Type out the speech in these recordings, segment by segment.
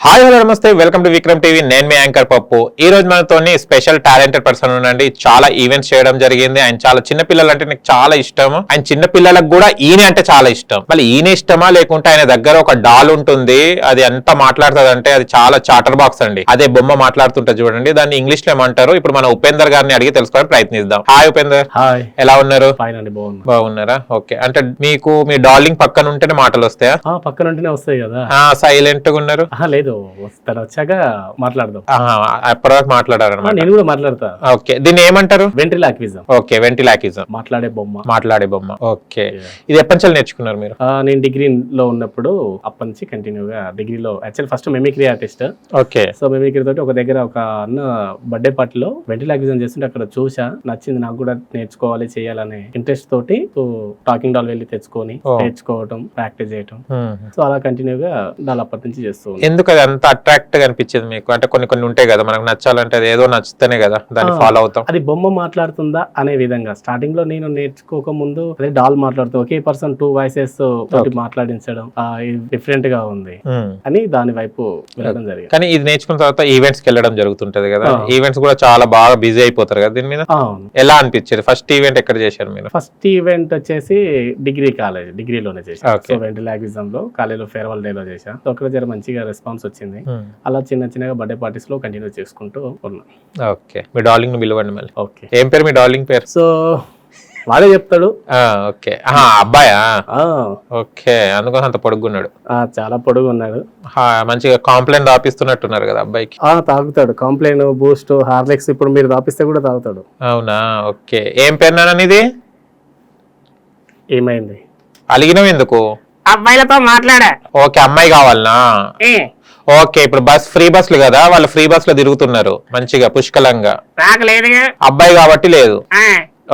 Hi hello నమస్తే, welcome to Vikram TV. నేను మీ anchor పప్పు. ఈ రోజు మనతోని స్పెషల్ టాలెంటెడ్ పర్సన్ ఉండండి. చాలా ఈవెంట్స్ చేయడం జరిగింది. ఆయన చాలా చిన్న పిల్లలు అంటే నాకు చాలా ఇష్టం. ఆయన చిన్న పిల్లలకు కూడా ఈయన అంటే చాలా ఇష్టం. మళ్ళీ ఈయన ఇష్టమా లేకుంటే ఆయన దగ్గర ఒక డాల్ ఉంటుంది, అది ఎంత మాట్లాడుతుంది అంటే అది చాలా చాటర్ బాక్స్ అండి. అదే బొమ్మ మాట్లాడుతుంటది చూడండి, దాన్ని ఇంగ్లీష్ లో ఏమంటారు. ఇప్పుడు మన ఉపేందర్ గారిని అడిగి తెలుసుకోవడానికి ప్రయత్నిద్దాం. హాయ్ ఉపేందర్. హాయ్, ఎలా ఉన్నారు? బాగున్నారా? ఓకే, అంటే మీకు మీ డార్లింగ్ పక్కన ఉంటేనే మాటలు వస్తాయా? పక్కన ఉంటేనే వస్తాయి కదా. సైలెంట్ గా ఉన్నారు? లేదు, వస్తారు, వచ్చాక మాట్లాడదాం. అప్పటివరకు మాట్లాడారన్నమాట. నేను కూడా మాట్లాడతా. ఓకే, దీన్ని ఏమంటారు? వెంట్రిలాక్విజం. ఓకే, వెంటిలాక్విజం, మాట్లాడే బొమ్మ. ఓకే, ఇది ఎప్పటి నుంచి నేర్చుకున్నారు మీరు? నేను డిగ్రీలో ఉన్నప్పుడు అప్పటి నుంచి కంటిన్యూగా డిగ్రీలో actual first mimicry artist. Okay, so mimicry తోటి ఒక దగ్గర ఒక అన్న బర్త్డే పార్టీలో వెంట్రిలాక్విజం చేస్తుంటే అక్కడ చూసా, నచ్చింది, నాకు కూడా నేర్చుకోవాలి చేయాలనే ఇంట్రెస్ట్ తోటి టాకింగ్ డాల్ వెళ్ళి తెచ్చుకొని నేర్చుకోవటం, ప్రాక్టీస్ చేయటం. సో అలా కంటిన్యూగా డాల్ అప్పటి నుంచి చేస్తూ. ఎందుకు అది అంత అట్రాక్ట్ గా అనిపించింది మీకు? అంటే కొన్ని ఉంటాయి కదా, మనకు నచ్చాలంటే అది ఏదో నచ్చితేనే కదా దాన్ని ఫాలో అవుతాం. అది బొమ్మ మాట్లాడుతుందా అనే విధంగా స్టార్టింగ్ లో నేను నేర్చుకోక ముందు అదే డాల్ మాట్లాడుతూ ఒకే పర్సన్ 2 వాయిసెస్ తోటి మాట్లాడించడం డిఫరెంట్ గా ఉంది అని దాని వైపు వెళ్ళడం జరిగింది. కానీ ఇది నేర్చుకున్న తర్వాత ఈవెంట్స్ కి వెళ్ళడం జరుగుతుంటది కదా, ఈవెంట్స్ కూడా చాలా బాగా బిజీ అయిపోతారు కదా దీని మీద. ఎలా అనిపించేది? ఫస్ట్ ఈవెంట్ ఎక్కడ చేశారు మీరు? ఫస్ట్ ఈవెంట్ వచ్చేసి డిగ్రీలోనే చేశాను. సో వెంట్రిలాక్విజం లో కాలేజీలో ఫేర్వెల్ డే లో చేశాను. ఒకరోజు జర మంచిగా రెస్పాన్స్ వచ్చింది. అలా చిన్నగా బర్త్డే పార్టీస్ లో కంటిన్యూ చేసుకుంటూ ఉన్నాం. ఓకే, మీ డార్లింగ్ ను పిలవండి మళ్ళీ. ఓకే, ఏం పేరు మీ డార్లింగ్ పేరు? సో వాడే చెప్తాడు. ఓకే, అబ్బాయా? ఓకే, అందుకోసం అంత పొడుగున్నాడు. చాలా పొడుగు ఉన్నాడు. మంచిగా కాంప్లైంట్ రాపిస్తున్నట్టున్నారు కదా అబ్బాయికి. తాగుతాడు, కాంప్లైంట్, బూస్ట్, హార్లిక్స్ ఇప్పుడు మీరు రాపిస్తే కూడా తాగుతాడు. అవునా? ఓకే, ఏం పేరు నాన్న ఇది? ఏమైంది? అలిగినావు ఎందుకు? అబ్బాయిలతో మాట్లాడా. ఓకే, అమ్మాయి కావాలనా? ఓకే, ఇప్పుడు ఫ్రీ బస్సులు కదా, వాళ్ళు ఫ్రీ బస్ లో తిరుగుతున్నారు మంచిగా పుష్కలంగా. అబ్బాయి కాబట్టి లేదు.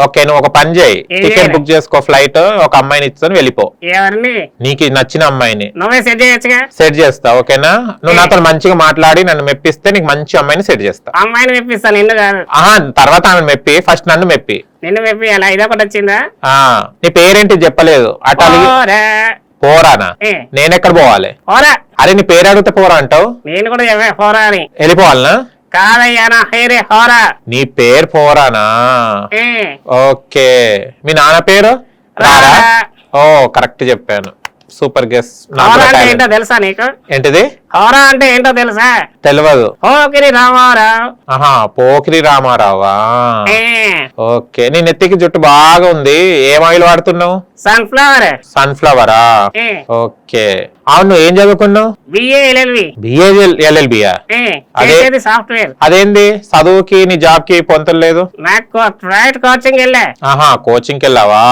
ఓకే, నువ్వు ఒక పని చేయి, టికెట్ బుక్ చేసుకో, ఫ్లైట్, ఒక అమ్మాయిని ఇచ్చుకొని వెళ్ళిపో. నీకు నచ్చిన అమ్మాయిని సెట్ చేస్తా. ఓకేనా? నువ్వు నాతో మంచిగా మాట్లాడి నన్ను మెప్పిస్తే నీకు మంచి అమ్మాయిని సెట్ చేస్తా. అమ్మాయిని మెప్పిస్తాను, తర్వాత ఆమె మెప్పి, ఫస్ట్ నన్ను మెప్పి. నిన్ను మెప్పి అలా ఇదొకటి వచ్చిందా? నీ పేరేంటి చెప్పలేదు. అటు పోరానా? నేనెక్కడ పోవాలి? అరే నీ పేరు అడిగితే పోరా అంటావు. నేను కూడా పోరా అని వెళ్ళిపోవాలనా? కాదయ్యా, నీ పేరు పోరానా? ఓకే, మీ నాన్న పేరు? ఓ కరెక్ట్ చెప్పాను, సూపర్ గెస్. ఏంటో తెలుసా నీకు? ఏంటిది? హోరా అంటే ఏంటో తెలుసా? తెలియదు. పోకిరి రామారావు. పోకిరి రామారావా? ఓకే, నీ నెత్తికి జుట్టు బాగా ఉంది, ఏం ఆయిల్ వాడుతున్నావు? సన్ఫ్లవరా? ఓకే, అవును, ఏం చదువుకున్నావు? బిఏఎల్ఎల్బియా? సాఫ్ట్వేర్. అదేంది, చదువుకి నీ జాబ్ కి పొంతలేదు? కోచింగ్ వెళ్ళా. కోచింగ్ వెళ్ళావా?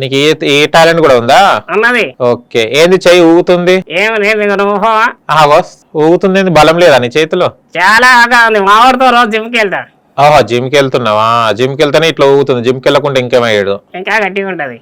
నీకు ఏ టాలెంట్ కూడా ఉందా? అన్నది. ఓకే, ఏంది చెయ్యి ఊగుతుంది? ఊగుతుంది, బలం లేదా నీ చేతిలో? చాలా మా వాడితో రోజు జిమ్ కి వెళ్తా. జిమ్ కి వెళ్తున్నావా? జిమ్ కి వెళ్తానే ఇట్లా ఊగుతుంది, జిమ్ కి వెళ్ళకుండా ఇంకేమయ్యాడు? ఇంకా గట్టిగా ఉంటది.